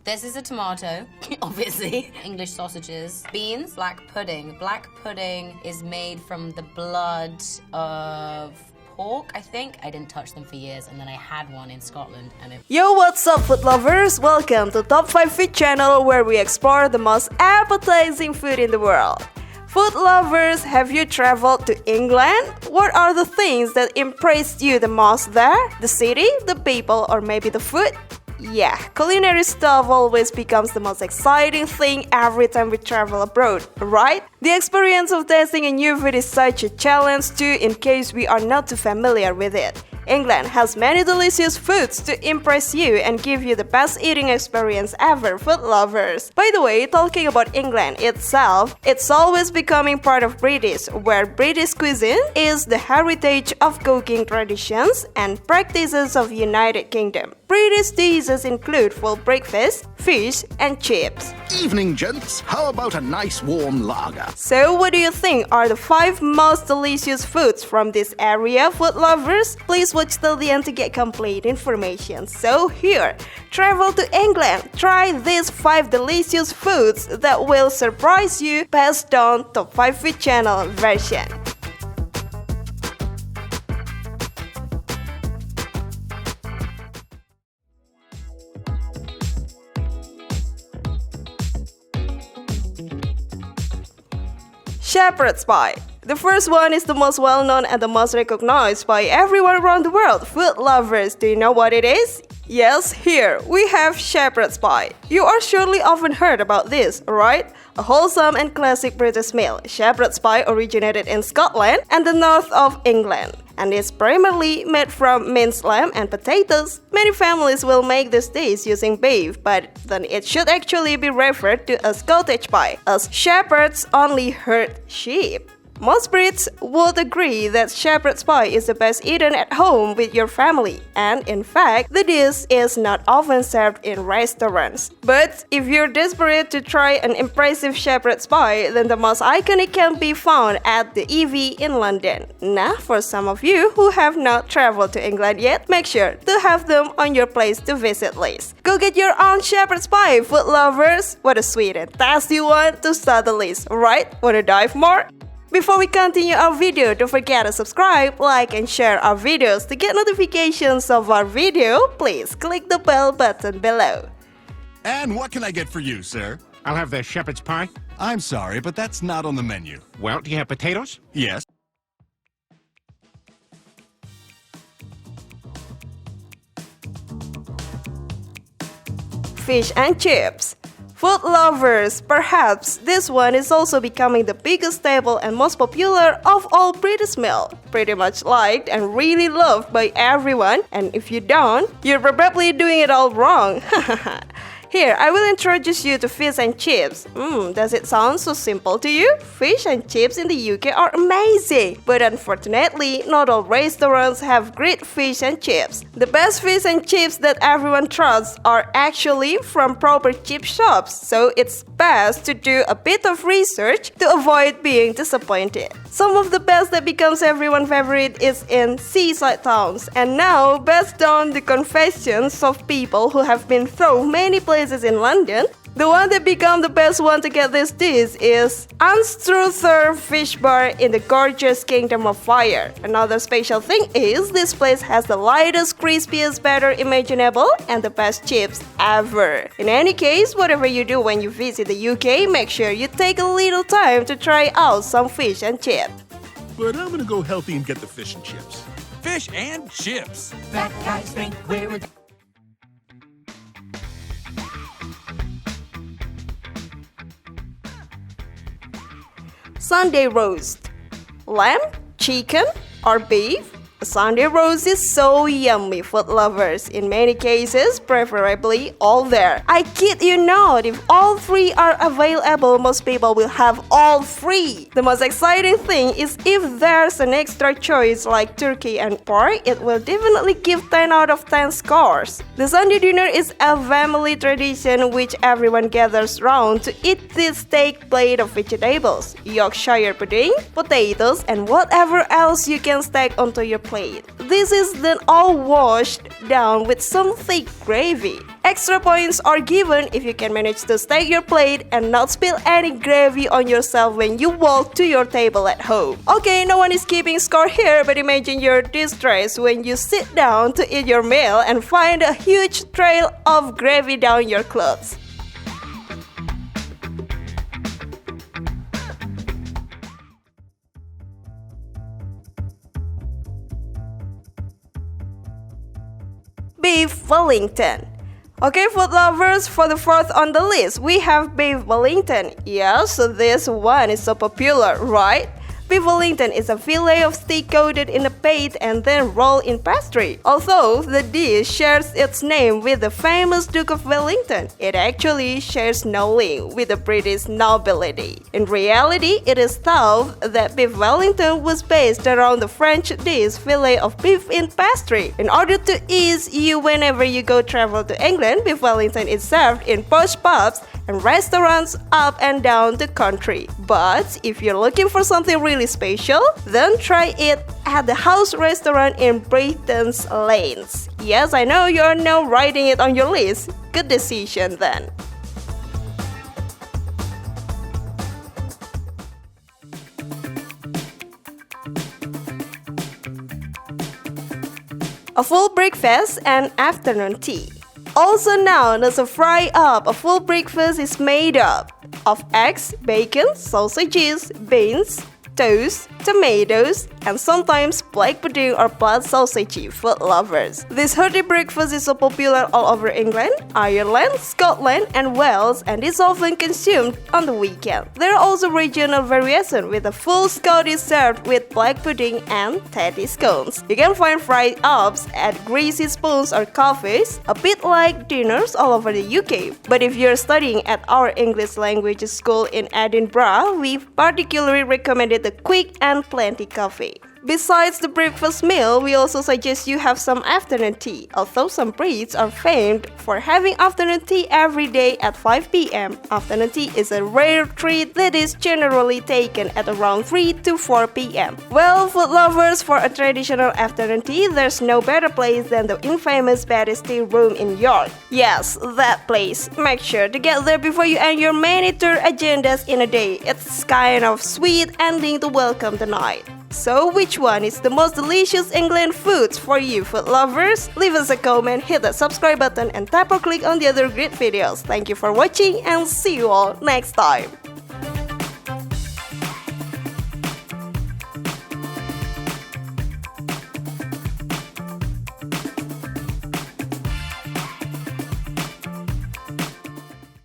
This is a tomato, obviously. English sausages. Beans, black pudding. Black pudding is made from the blood of pork, I think. I didn't touch them for years, and then I had one in Scotland, and it... Yo, what's up, food lovers? Welcome to Top 5 Food channel, where we explore the most appetizing food in the world. Food lovers, have you traveled to England? What are the things that impressed you the most there? The city, the people, or maybe the food? Yeah, culinary stuff always becomes the most exciting thing every time we travel abroad, right? The experience of tasting a new food is such a challenge too, in case we are not too familiar with it. England has many delicious foods to impress you and give you the best eating experience ever, food lovers. By the way, talking about England itself, it's always becoming part of British, where British cuisine is the heritage of cooking traditions and practices of United Kingdom. British dishes include full breakfast, fish, and chips. Evening, gents. How about a nice warm lager? So, what do you think are the 5 most delicious foods from this area, food lovers? Please watch till the end to get complete information. So here, travel to England. Try these 5 delicious foods that will surprise you based on Top 5 Food channel version. Shepherd's pie. The first one is the most well-known and the most recognized by everyone around the world. Food lovers, do you know what it is? Yes, here we have shepherd's pie. You are surely often heard about this, right? A wholesome and classic British meal. Shepherd's pie originated in Scotland and the north of England, and is primarily made from minced lamb and potatoes. Many families will make this dish using beef, but then it should actually be referred to as cottage pie, as shepherds only herd sheep. Most Brits would agree that shepherd's pie is the best eaten at home with your family, and in fact, the dish is not often served in restaurants. But if you're desperate to try an impressive shepherd's pie, then the most iconic can be found at the EV in London. Now, for some of you who have not traveled to England yet, make sure to have them on your place to visit list. Go get your own shepherd's pie, food lovers! What a sweet and tasty one to start the list, right? Wanna dive more? Before we continue our video, don't forget to subscribe, like, and share our videos. To get notifications of our video, please click the bell button below. And what can I get for you, sir? I'll have the shepherd's pie. I'm sorry, but that's not on the menu. Well, do you have potatoes? Yes. Fish and chips. Food lovers, perhaps this one is also becoming the biggest staple and most popular of all British meals. Pretty much liked and really loved by everyone, and if you don't, you're probably doing it all wrong. Here, I will introduce you to fish and chips. Does it sound so simple to you? Fish and chips in the UK are amazing, but unfortunately, not all restaurants have great fish and chips. The best fish and chips that everyone trusts are actually from proper chip shops, so it's best to do a bit of research to avoid being disappointed. Some of the best that becomes everyone's favorite is in seaside towns, and now, based on the confessions of people who have been through many places in London, the one that became the best one to get this dish is Anstruther Fish Bar in the gorgeous Kingdom of Fire. Another special thing is this place has the lightest, crispiest batter imaginable and the best chips ever. In any case, whatever you do when you visit the UK, make sure you take a little time to try out some fish and chips. But I'm gonna go healthy and get the fish and chips. Fish and chips. Fat guys think we're Sunday roast. Lamb, chicken, or beef? A Sunday roast is so yummy, food lovers. In many cases, preferably all there. I kid you not, if all 3 are available, most people will have all 3. The most exciting thing is if there's an extra choice like turkey and pork, it will definitely give 10 out of 10 scores. The Sunday dinner is a family tradition which everyone gathers round to eat this steak plate of vegetables, Yorkshire pudding, potatoes, and whatever else you can stack onto your plate. This is then all washed down with some thick gravy. Extra points are given if you can manage to stack your plate and not spill any gravy on yourself when you walk to your table at home. Okay, no one is keeping score here, but imagine your distress when you sit down to eat your meal and find a huge trail of gravy down your clothes. Beef Wellington. Okay, food lovers, for the fourth on the list, we have beef Wellington. Yes, this one is so popular, right? Beef Wellington is a fillet of steak coated in a paste and then rolled in pastry. Although the dish shares its name with the famous Duke of Wellington, it actually shares no link with the British nobility. In reality, it is thought that beef Wellington was based around the French dish fillet of beef in pastry. In order to ease you whenever you go travel to England, beef Wellington is served in posh pubs and restaurants up and down the country. But if you're looking for something really special, then try it at the house restaurant in Britain's Lanes. Yes, I know you are now writing it on your list. Good decision then. A full breakfast and afternoon tea. Also known as a fry-up, a full breakfast is made up of eggs, bacon, sausages, beans, toast, tomatoes, and sometimes black pudding or blood sausage, food lovers. This hearty breakfast is so popular all over England, Ireland, Scotland, and Wales, and is often consumed on the weekend. There are also regional variations with a full Scottish served with black pudding and tatty scones. You can find fried ups at greasy spoons or cafes, a bit like dinners all over the UK. But if you're studying at our English language school in Edinburgh, we particularly recommended the quick and plenty coffee. Besides the breakfast meal, we also suggest you have some afternoon tea, although some Brits are famed for having afternoon tea every day at 5 p.m. Afternoon tea is a rare treat that is generally taken at around 3 to 4 p.m. Well, food lovers, for a traditional afternoon tea, there's no better place than the infamous Betty's Tea Room in York. Yes, that place. Make sure to get there before you end your many tour agendas in a day. It's kind of sweet ending to welcome the night. So, which one is the most delicious England foods for you food lovers? Leave us a comment, hit that subscribe button, and tap or click on the other great videos. Thank you for watching and see you all next time.